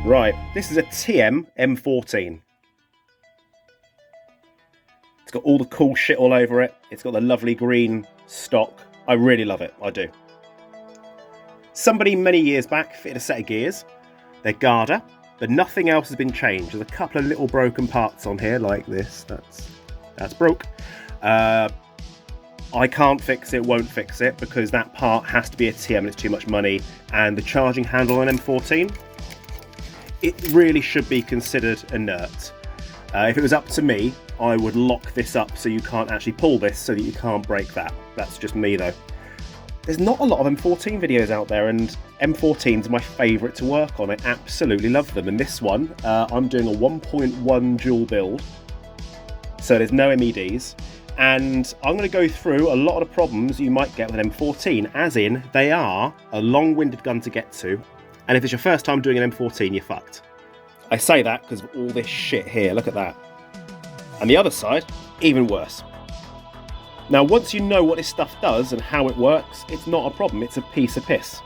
Right, this is a TM M14. It's got all the cool shit all over it. It's got the lovely green stock. I really love it, I do. Somebody many years back fitted a set of gears. They're Garda, but nothing else has been changed. There's a couple of little broken parts on here, like this. That's broke. I can't fix it, won't fix it, because that part has to be a TM and it's too much money. And the charging handle on M14, it really should be considered inert. If it was up to me, I would lock this up so you can't actually pull this so that you can't break that. That's just me though. There's not a lot of M14 videos out there, and M14s are my favourite to work on. I absolutely love them. And this one, I'm doing a 1.1 dual build, so there's no MEDs. And I'm going to go through a lot of the problems you might get with an M14, as in they are a long-winded gun to get to. And if it's your first time doing an M14, you're fucked. I say that because of all this shit here, look at that. And the other side, even worse. Now, once you know what this stuff does and how it works, it's not a problem, it's a piece of piss.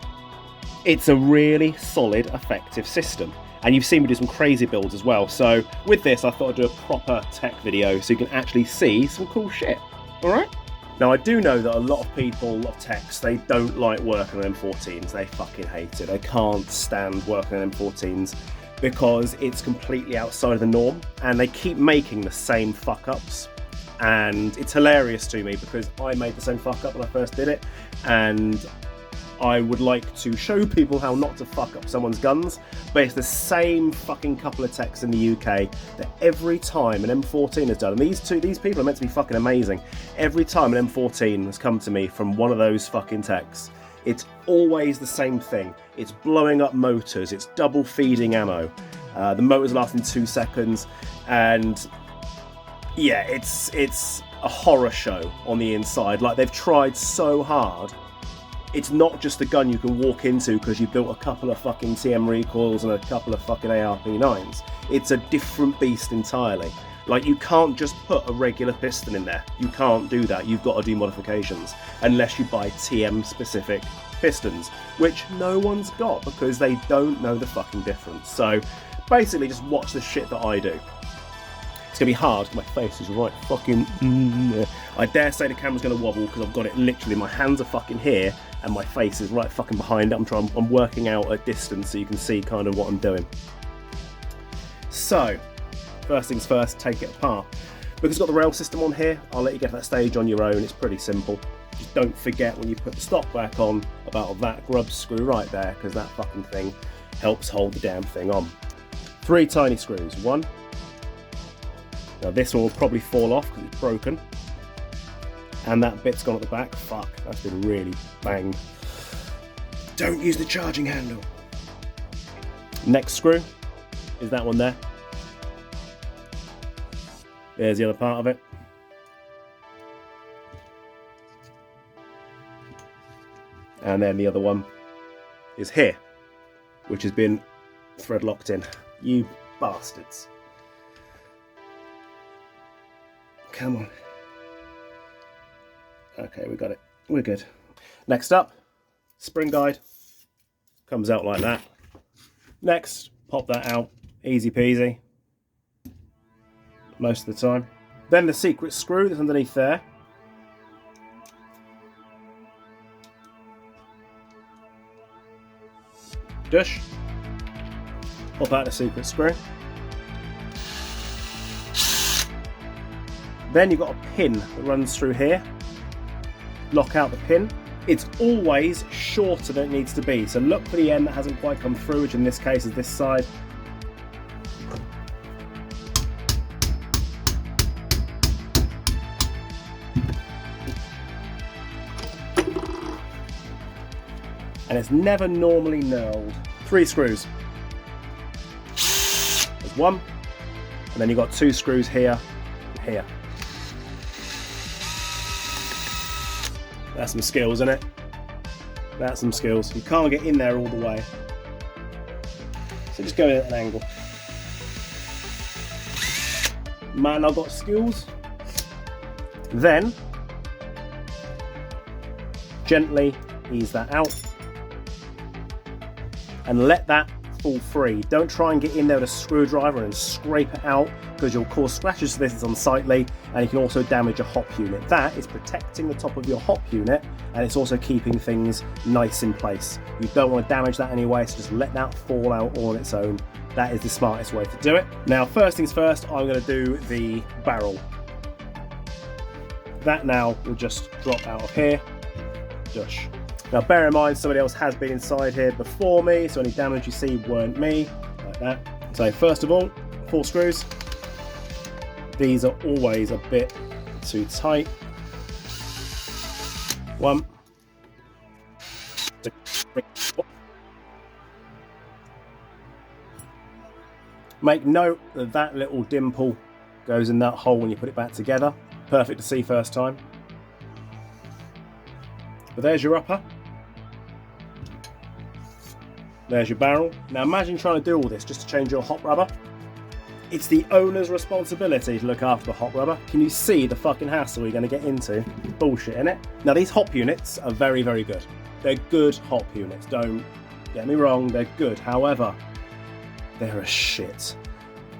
It's a really solid, effective system. And you've seen me do some crazy builds as well. So with this, I thought I'd do a proper tech video so you can actually see some cool shit, all right? Now, I do know that a lot of people, of techs, they don't like working on M14s. They fucking hate it. They can't stand working on M14s because it's completely outside of the norm and they keep making the same fuck-ups. And it's hilarious to me because I made the same fuck-up when I first did it, and I would like to show people how not to fuck up someone's guns, but it's the same fucking couple of techs in the UK that every time an M14 is done, and these people are meant to be fucking amazing, every time an M14 has come to me from one of those fucking techs, it's always the same thing. It's blowing up motors, it's double feeding ammo, the motors last in 2 seconds, and yeah, it's a horror show on the inside. Like, they've tried so hard. It's not just a gun you can walk into because you built a couple of fucking TM recoils and a couple of fucking ARP9s. It's a different beast entirely. Like, you can't just put a regular piston in there. You can't do that. You've got to do modifications unless you buy TM specific pistons, which no one's got because they don't know the fucking difference. So basically just watch the shit that I do. It's going to be hard because my face is right fucking... I dare say the camera's going to wobble because I've got it literally, my hands are fucking here and my face is right fucking behind it. I'm working out at distance so you can see kind of what I'm doing. So, first things first, take it apart. Because it's got the rail system on here, I'll let you get to that stage on your own. It's pretty simple. Just don't forget when you put the stock back on about that grub screw right there, because that fucking thing helps hold the damn thing on. 3 tiny screws. 1. Now this one will probably fall off because it's broken. And that bit's gone at the back. Fuck, that's been really banged. Don't use the charging handle. Next screw is that one there. There's the other part of it. And then the other one is here, which has been thread locked in. You bastards. Come on. Okay, we got it. We're good. Next up, spring guide. Comes out like that. Next, pop that out. Easy peasy. Most of the time. Then the secret screw that's underneath there. Dush. Pop out the secret screw. Then you've got a pin that runs through here. Lock out the pin. It's always shorter than it needs to be. So look for the end that hasn't quite come through, which in this case is this side. And it's never normally knurled. 3 screws. There's 1. And then you've got 2 screws here and here. That's some skills, isn't it? That's some skills. You can't get in there all the way. So just go in at an angle. Man, I've got skills. Then, gently ease that out. And let that fall free. Don't try and get in there with a screwdriver and scrape it out, because you'll cause scratches to this. It's unsightly, and you can also damage a hop unit. That is protecting the top of your hop unit, and it's also keeping things nice in place. You don't want to damage that anyway, so just let that fall out all on its own. That is the smartest way to do it. Now, first things first, I'm going to do the barrel. That now will just drop out of here. Dush. Now bear in mind, somebody else has been inside here before me, so any damage you see weren't me, like that. So first of all, 4 screws. These are always a bit too tight. 1, 2, 3, 4. Make note that that little dimple goes in that hole when you put it back together. Perfect to see first time. But there's your upper. There's your barrel. Now imagine trying to do all this just to change your hop rubber. It's the owner's responsibility to look after the hop rubber. Can you see the fucking hassle you're going to get into? Bullshit, innit? Now these hop units are very, very good. They're good hop units. Don't get me wrong, they're good. However, they're a shit.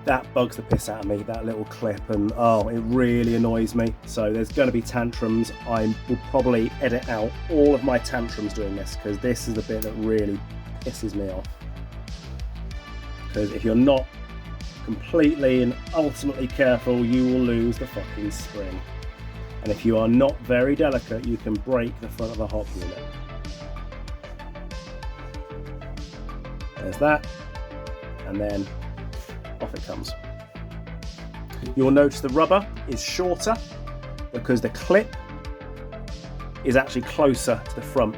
That bugs the piss out of me, that little clip, and oh, it really annoys me. So there's going to be tantrums. I will probably edit out all of my tantrums doing this, because this is the bit that really pisses me off. Because if you're not completely and ultimately careful, you will lose the fucking spring. And if you are not very delicate, you can break the front of the hop unit. There's that. And then off it comes. You will notice the rubber is shorter because the clip is actually closer to the front.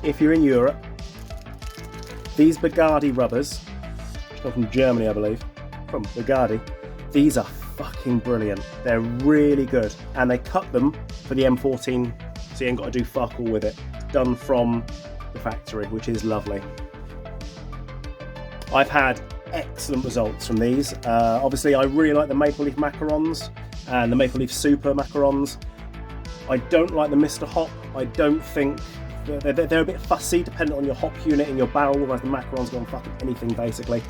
If you're in Europe, these Bugatti Rubbers, which come from Germany I believe, from Bugatti, these are fucking brilliant. They're really good, and they cut them for the M14 so you ain't got to do fuck all with it. It's done from the factory, which is lovely. I've had excellent results from these. Obviously I really like the Maple Leaf Macarons and the Maple Leaf Super Macarons. I don't like the Mr. Hop. I don't think they're a bit fussy depending on your hop unit and your barrel, whereas the Macarons go on fucking anything basically.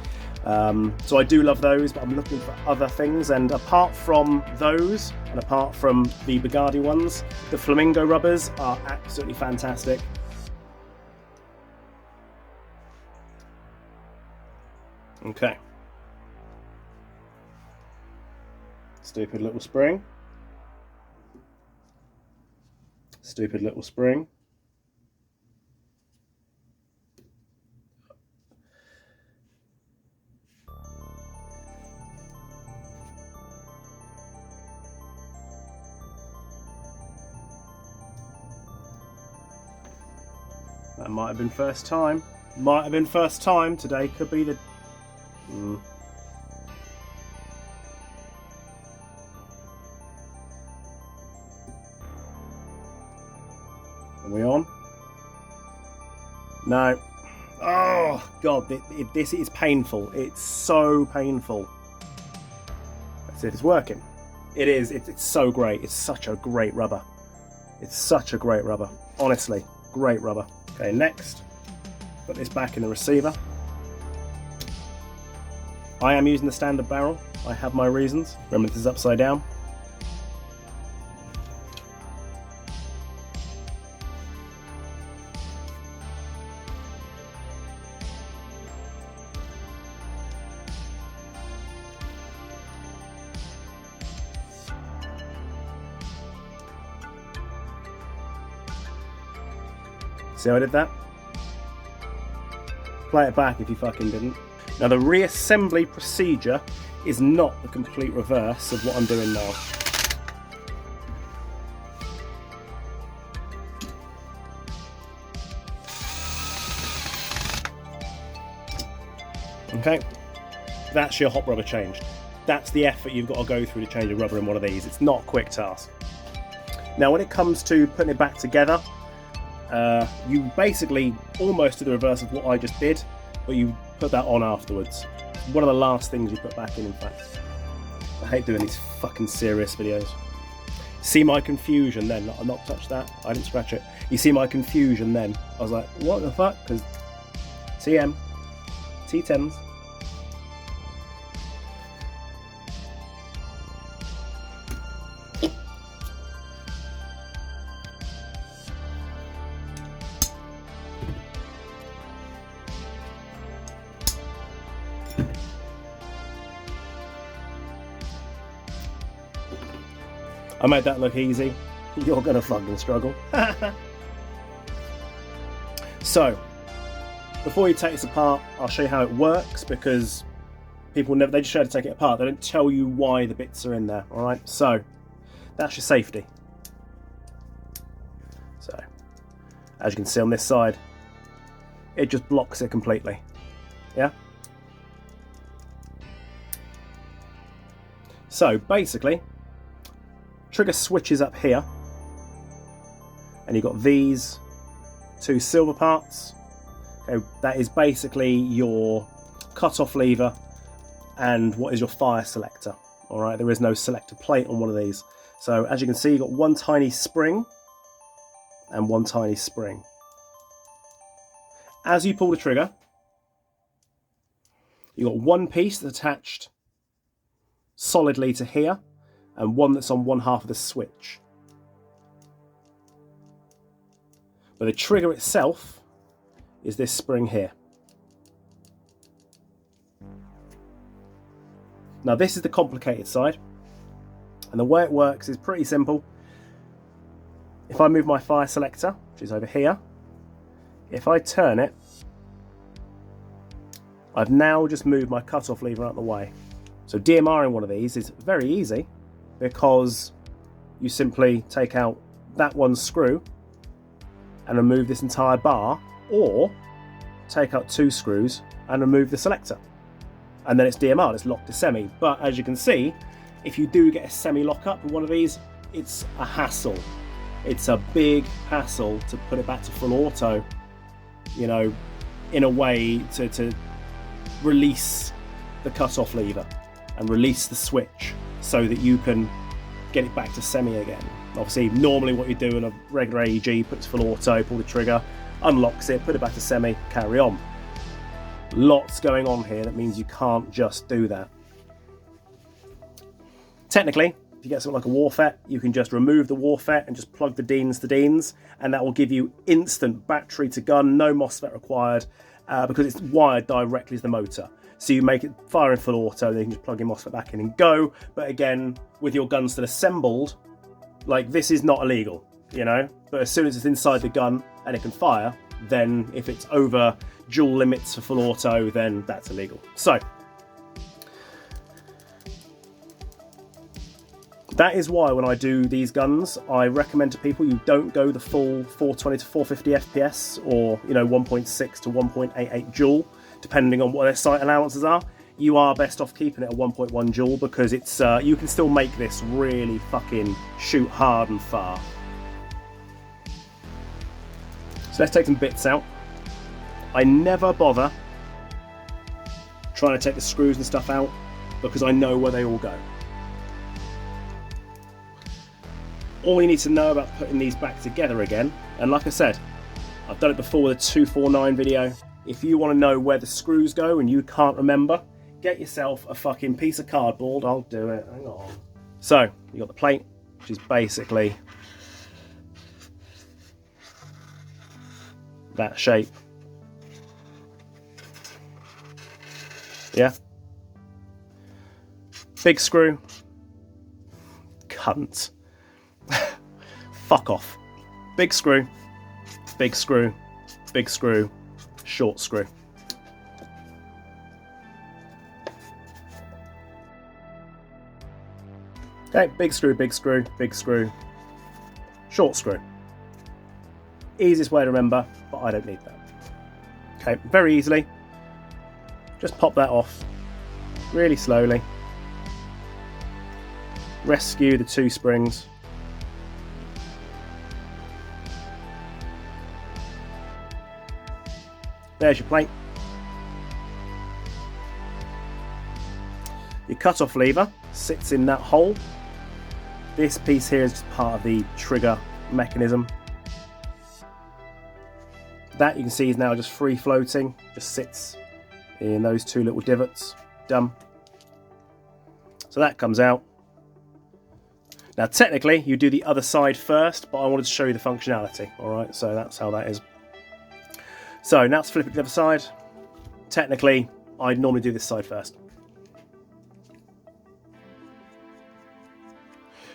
So I do love those, but I'm looking for other things, and apart from those and apart from the Bugatti ones, the Flamingo Rubbers are absolutely fantastic. Okay. Stupid little spring. Stupid little spring. That might have been first time. Might have been first time today. Could be the... Are we on? No. Oh god, this is painful. It's so painful. Let's see if it's working. It is. It's so great. It's such a great rubber. It's such a great rubber. Honestly, great rubber. Okay, next. Put this back in the receiver. I am using the standard barrel. I have my reasons. Remember, this is upside down. See how I did that? Play it back if you fucking didn't. Now the reassembly procedure is not the complete reverse of what I'm doing now. Okay, that's your hop rubber changed. That's the effort you've got to go through to change a rubber in one of these. It's not a quick task. Now when it comes to putting it back together, you basically almost do the reverse of what I just did, but you put that on afterwards. One of the last things you put back in fact. I hate doing these fucking serious videos. See my confusion then? I'll not touch that. I didn't scratch it. You see my confusion then? I was like, what the fuck? Because TM T10s. I made that look easy. You're gonna fucking struggle. So, before you take this apart, I'll show you how it works, because people they just show how to take it apart. They don't tell you why the bits are in there. All right. So, that's your safety. So, as you can see on this side, it just blocks it completely. Yeah. So basically, trigger switches up here, and you've got these two silver parts. Okay, that is basically your cut-off lever and what is your fire selector. All right, there is no selector plate on one of these. So as you can see, you've got one tiny spring and one tiny spring. As you pull the trigger, you've got one piece that's attached solidly to here, and one that's on one half of the switch. But the trigger itself is this spring here. Now this is the complicated side, and the way it works is pretty simple. If I move my fire selector, which is over here, if I turn it, I've now just moved my cut-off lever out of the way. So DMRing one of these is very easy, because you simply take out that one screw and remove this entire bar, or take out two screws and remove the selector, and then it's DMR, it's locked to semi. But as you can see, if you do get a semi lock up with one of these, it's a hassle. It's a big hassle to put it back to full auto, you know, in a way to release the cut-off lever and release the switch so that you can get it back to semi again. Obviously, normally what you do in a regular AEG, put it to full auto, pull the trigger, unlocks it, put it back to semi, carry on. Lots going on here, that means you can't just do that. Technically, if you get something like a Warfet, you can just remove the Warfet and just plug the Deans to Deans, and that will give you instant battery to gun, no MOSFET required, because it's wired directly to the motor. So you make it fire in full auto, and then you can just plug your MOSFET back in and go. But again, with your gun still assembled, like, this is not illegal, you know? But as soon as it's inside the gun and it can fire, then if it's over dual limits for full auto, then that's illegal. So that is why when I do these guns, I recommend to people you don't go the full 420 to 450 FPS, or, you know, 1.6 to 1.88 joule, depending on what their sight allowances are. You are best off keeping it at 1.1 joule, because it's you can still make this really fucking shoot hard and far. So let's take some bits out. I never bother trying to take the screws and stuff out, because I know where they all go. All you need to know about putting these back together again, and like I said, I've done it before with a 249 video. If you want to know where the screws go and you can't remember, get yourself a fucking piece of cardboard. I'll do it. Hang on. So, you got the plate, which is basically that shape. Yeah. Big screw. Cunt. Fuck off. Big screw. Big screw. Big screw. Short screw. Okay, big screw, big screw, big screw, short screw. Easiest way to remember, but I don't need that. Okay, very easily. Just pop that off really slowly. Rescue the two springs. There's your plate. Your cut-off lever sits in that hole. This piece here is just part of the trigger mechanism. That, you can see, is now just free floating, just sits in those two little divots. Done. So that comes out. Now technically you do the other side first, but I wanted to show you the functionality. Alright, so that's how that is. So now let's flip it to the other side. Technically, I'd normally do this side first.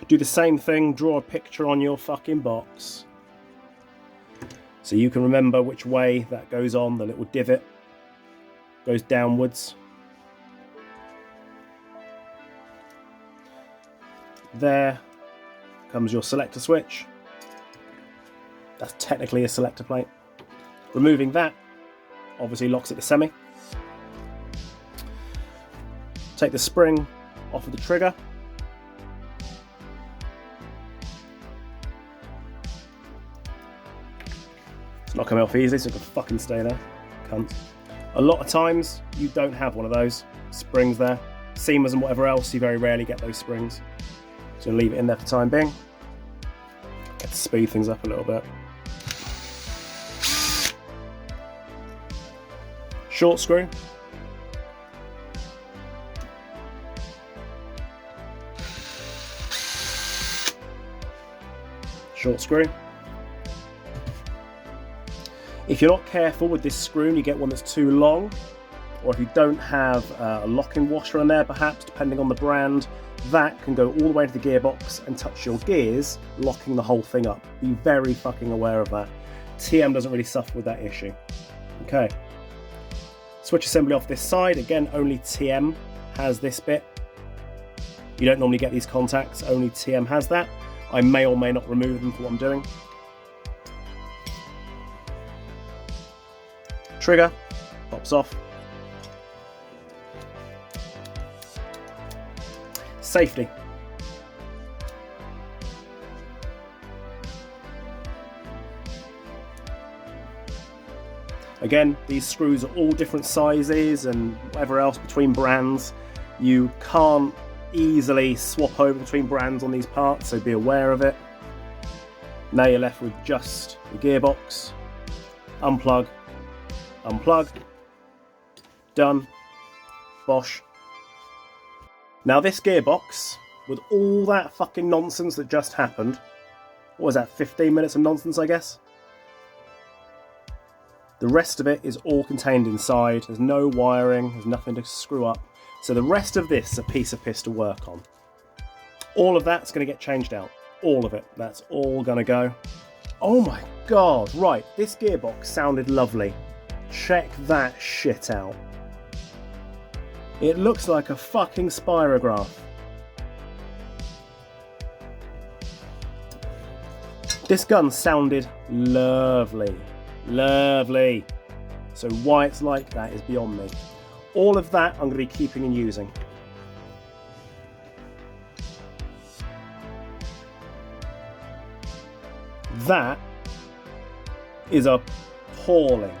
Do the same thing, draw a picture on your fucking box. So you can remember which way that goes on, the little divot goes downwards. There comes your selector switch. That's technically a selector plate. Removing that obviously locks it to semi. Take the spring off of the trigger. It's not coming off easily, so it can fucking stay there. Cunt. A lot of times you don't have one of those springs there. Seamers and whatever else, you very rarely get those springs. So leave it in there for the time being. Get to speed things up a little bit. Short screw. Short screw. If you're not careful with this screw and you get one that's too long, or if you don't have a locking washer in there perhaps, depending on the brand, that can go all the way to the gearbox and touch your gears, locking the whole thing up. Be very fucking aware of that. TM doesn't really suffer with that issue. Okay. Switch assembly off this side. Again, only TM has this bit. You don't normally get these contacts, only TM has that. I may or may not remove them for what I'm doing. Trigger pops off. Safety. Again, these screws are all different sizes and whatever else between brands. You can't easily swap over between brands on these parts, so be aware of it. Now you're left with just the gearbox. Unplug, unplug, done, bosh. Now this gearbox, with all that fucking nonsense that just happened, what was that, 15 minutes of nonsense I guess? The rest of it is all contained inside, there's no wiring, there's nothing to screw up. So the rest of this is a piece of piss to work on. All of that's going to get changed out. All of it. That's all going to go. Oh my god, right, this gearbox sounded lovely. Check that shit out. It looks like a fucking spirograph. This gun sounded lovely. Lovely. So why it's like that is beyond me. All of that I'm going to be keeping and using. That is appalling.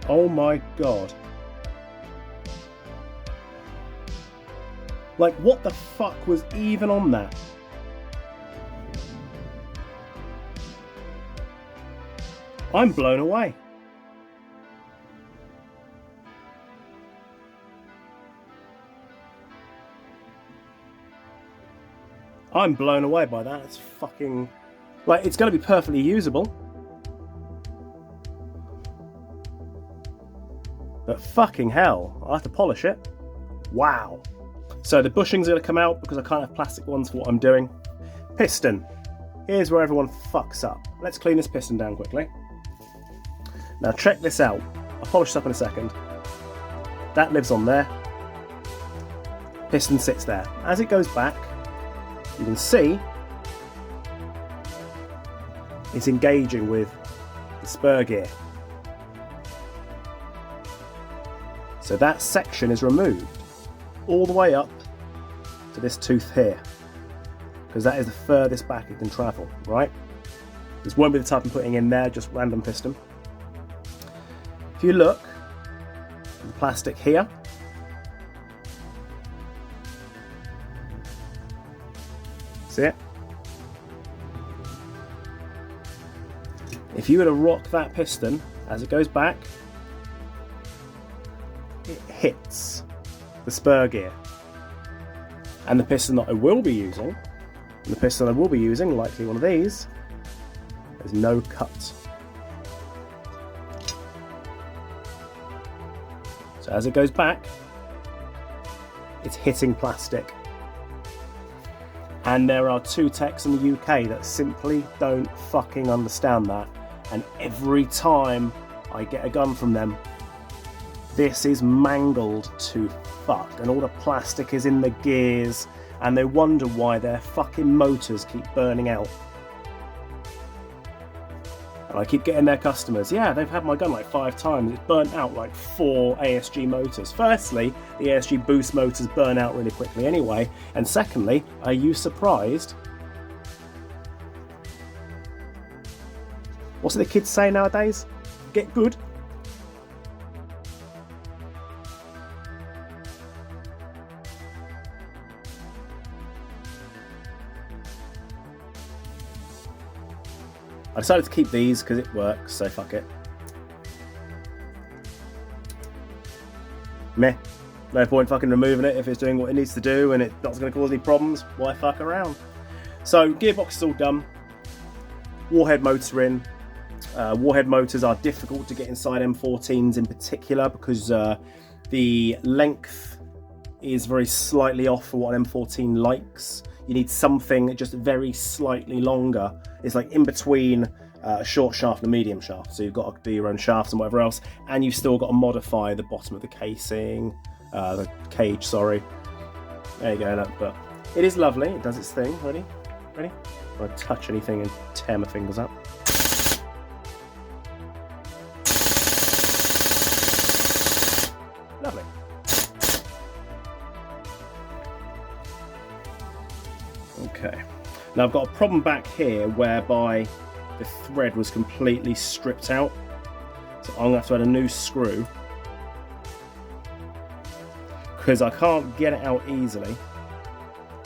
Oh my god. Like, what the fuck was even on that? I'm blown away. I'm blown away by that. It's fucking... like, it's going to be perfectly usable. But fucking hell, I'll have to polish it. Wow. So the bushings are going to come out because I can't have plastic ones for what I'm doing. Piston. Here's where everyone fucks up. Let's clean this piston down quickly. Now check this out. I'll polish this up in a second. That lives on there. Piston sits there. As it goes back, you can see it's engaging with the spur gear. So that section is removed all the way up to this tooth here, because that is the furthest back it can travel, right? This won't be the type I'm putting in there, just random piston. If you look at the plastic here, see it? If you were to rock that piston as it goes back, it hits the spur gear. And the piston that I will be using, likely one of these, there's no cut. So as it goes back, it's hitting plastic. And there are two techs in the UK that simply don't fucking understand that. And every time I get a gun from them, this is mangled to fuck. And all the plastic is in the gears. And they wonder why their fucking motors keep burning out. And I keep getting their customers, yeah, they've had my gun like 5 times. It's burnt out like 4 ASG motors. Firstly, the ASG boost motors burn out really quickly anyway. And secondly, are you surprised? What's the kids say nowadays? Get good. I decided to keep these because it works, so fuck it. Meh. No point fucking removing it if it's doing what it needs to do and it's not going to cause any problems. Why fuck around? So, gearbox is all done. Warhead motor in. Warhead motors are difficult to get inside M14s in particular because the length is very slightly off for what an M14 likes. You need something just very slightly longer. It's like in between a short shaft and a medium shaft. So you've got to do your own shafts and whatever else. And you've still got to modify the bottom of the casing, the cage, sorry. There you go, look, but it is lovely. It does its thing. Ready? Ready? I won't touch anything and tear my fingers up. Lovely. Okay. Now I've got a problem back here whereby the thread was completely stripped out. So I'm going to have to add a new screw. Because I can't get it out easily.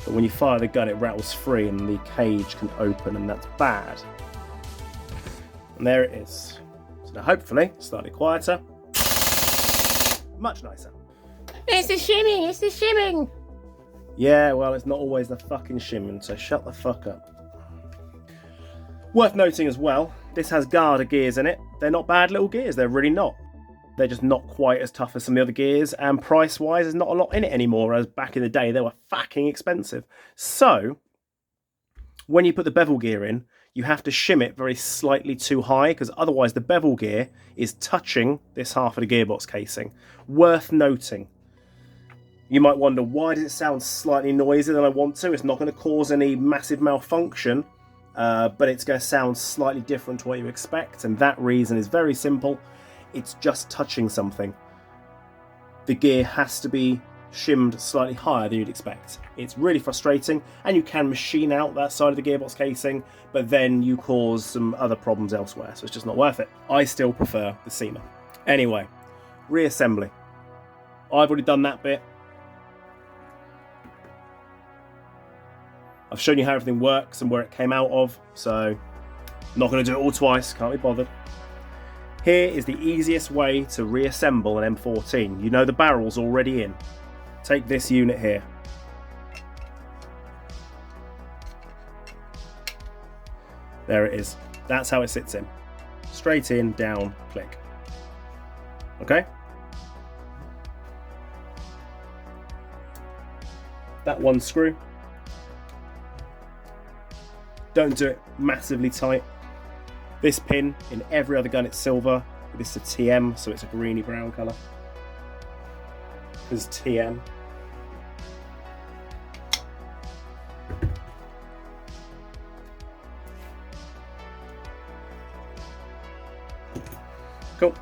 But when you fire the gun it rattles free and the cage can open and that's bad. And there it is. So now hopefully, slightly quieter. Much nicer. It's the shimming, it's the shimming. Yeah, well, it's not always the fucking shimming, so shut the fuck up. Worth noting as well, this has Garda gears in it. They're not bad little gears, they're really not. They're just not quite as tough as some of the other gears, and price-wise, there's not a lot in it anymore, as back in the day, they were fucking expensive. So, when you put the bevel gear in, you have to shim it very slightly too high, because otherwise the bevel gear is touching this half of the gearbox casing. Worth noting. You might wonder, why does it sound slightly noisier than I want to? It's not going to cause any massive malfunction, but it's going to sound slightly different to what you expect, and that reason is very simple. It's just touching something. The gear has to be shimmed slightly higher than you'd expect. It's really frustrating, and you can machine out that side of the gearbox casing, but then you cause some other problems elsewhere, so it's just not worth it. I still prefer the seamer. Anyway, reassembly. I've already done that bit. I've shown you how everything works and where it came out of, so I'm not going to do it all twice, can't be bothered. Here is the easiest way to reassemble an M14. You know the barrel's already in. Take this unit here. There it is. That's how it sits in. Straight in, down, click. Okay? That one screw. Don't do it massively tight. This pin, in every other gun it's silver. This is a TM, so it's a greeny brown colour. This is TM. Cool.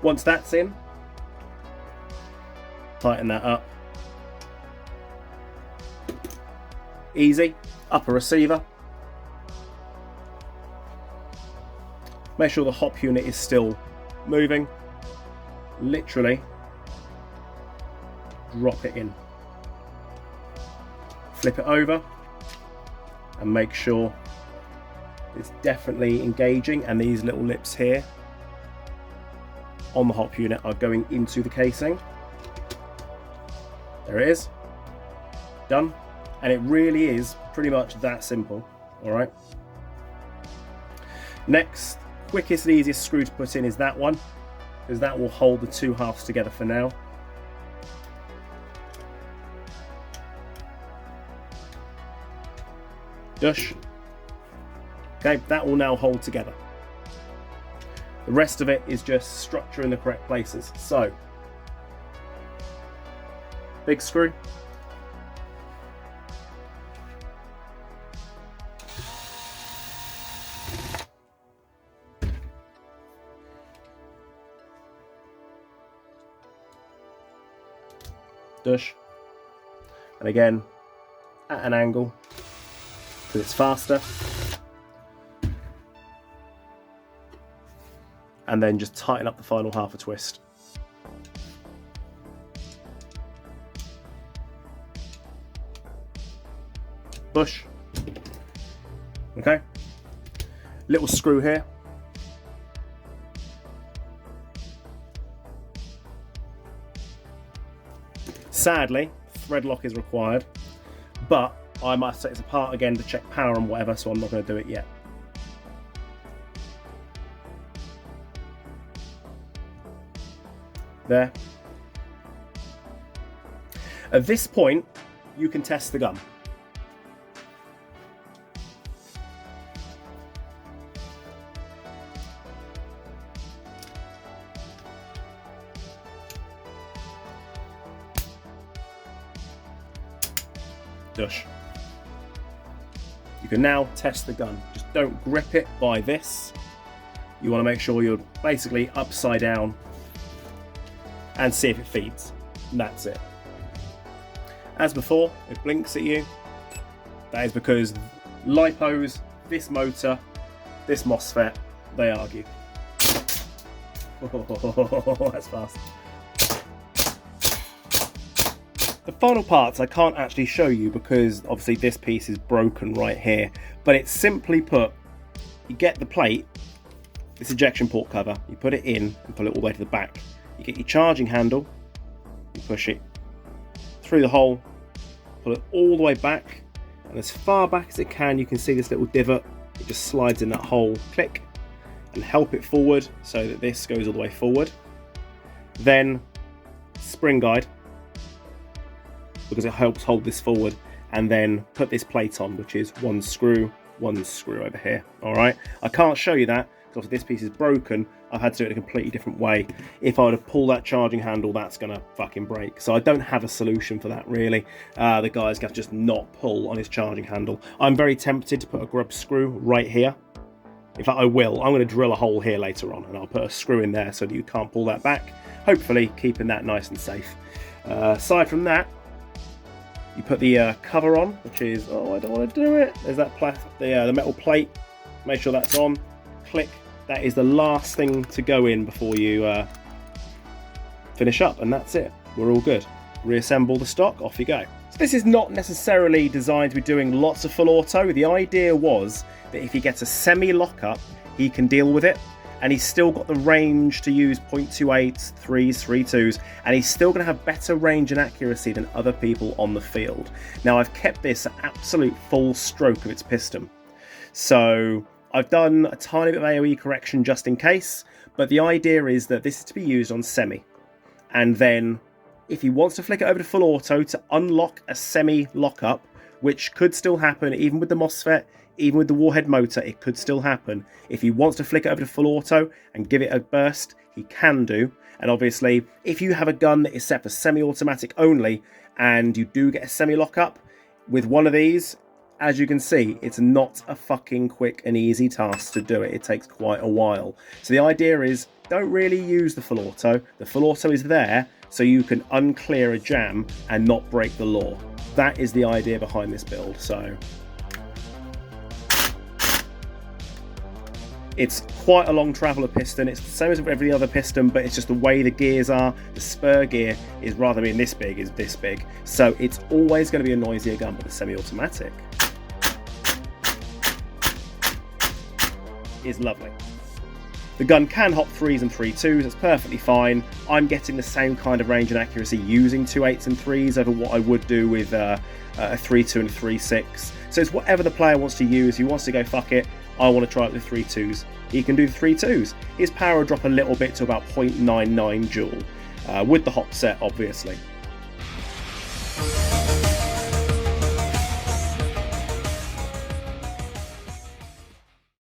Once that's in, tighten that up. Easy. Upper receiver. Make sure the hop unit is still moving. Literally drop it in. Flip it over and make sure it's definitely engaging, and these little lips here on the hop unit are going into the casing. There it is. Done. And it really is pretty much that simple. Alright. Next, quickest and easiest screw to put in is that one, because that will hold the two halves together for now. Dush. Okay, that will now hold together. The rest of it is just structure in the correct places. So, big screw. Dush. And again, at an angle, because it's faster. And then just tighten up the final half a twist. Push. Okay. Little screw here. Sadly, thread lock is required, but I must take this apart again to check power and whatever, so I'm not going to do it yet. There. At this point, you can test the gun. Dush. You can now test the gun. Just don't grip it by this. You want to make sure you're basically upside down and see if it feeds. And that's it. As before, it blinks at you. That is because LiPos, this motor, this MOSFET, they argue. That's fast. The final parts I can't actually show you because obviously this piece is broken right here, but it's simply put, you get the plate, this ejection port cover, you put it in and pull it all the way to the back. You get your charging handle, you push it through the hole, pull it all the way back, and as far back as it can, you can see this little divot. It just slides in that hole, click, and help it forward so that this goes all the way forward. Then spring guide, because it helps hold this forward, and then put this plate on, which is one screw over here. All right, I can't show you that because this piece is broken. I've had to do it in a completely different way. If I were to pull that charging handle, that's gonna fucking break. So I don't have a solution for that really. The guy's gonna just not pull on his charging handle. I'm very tempted to put a grub screw right here. In fact, I will. I'm gonna drill a hole here later on, and I'll put a screw in there so that you can't pull that back. Hopefully keeping that nice and safe. Aside from that, you put the cover on, which is, oh, I don't want to do it. There's that the metal plate. Make sure that's on. Click. That is the last thing to go in before you finish up, and that's it. We're all good. Reassemble the stock, off you go. So this is not necessarily designed to be doing lots of full auto. The idea was that if he gets a semi-lockup, he can deal with it, and he's still got the range to use .28s, 3s, 3.2s, and he's still going to have better range and accuracy than other people on the field. Now, I've kept this at absolute full stroke of its piston. So I've done a tiny bit of AOE correction just in case, but the idea is that this is to be used on semi. And then if he wants to flick it over to full auto to unlock a semi lockup, which could still happen even with the MOSFET, even with the warhead motor, it could still happen. If he wants to flick it over to full auto and give it a burst, he can do. And obviously, if you have a gun that is set for semi-automatic only, and you do get a semi-lockup, with one of these, as you can see, it's not a fucking quick and easy task to do it. It takes quite a while. So the idea is, don't really use the full auto. The full auto is there so you can unclear a jam and not break the law. That is the idea behind this build. So it's quite a long traveller piston. It's the same as every other piston, but it's just the way the gears are. The spur gear is, rather than this big, is this big. So it's always going to be a noisier gun, but the semi-automatic. is lovely. The gun can hop 3s and 3.2s, that's perfectly fine. I'm getting the same kind of range and accuracy using 2.8s and 3s over what I would do with a 3.2 and a 3.6. So it's whatever the player wants to use. If he wants to go fuck it, I want to try it with 3.2s. He can do the 3.2s. His power will drop a little bit to about 0.99 joule, with the hop set obviously.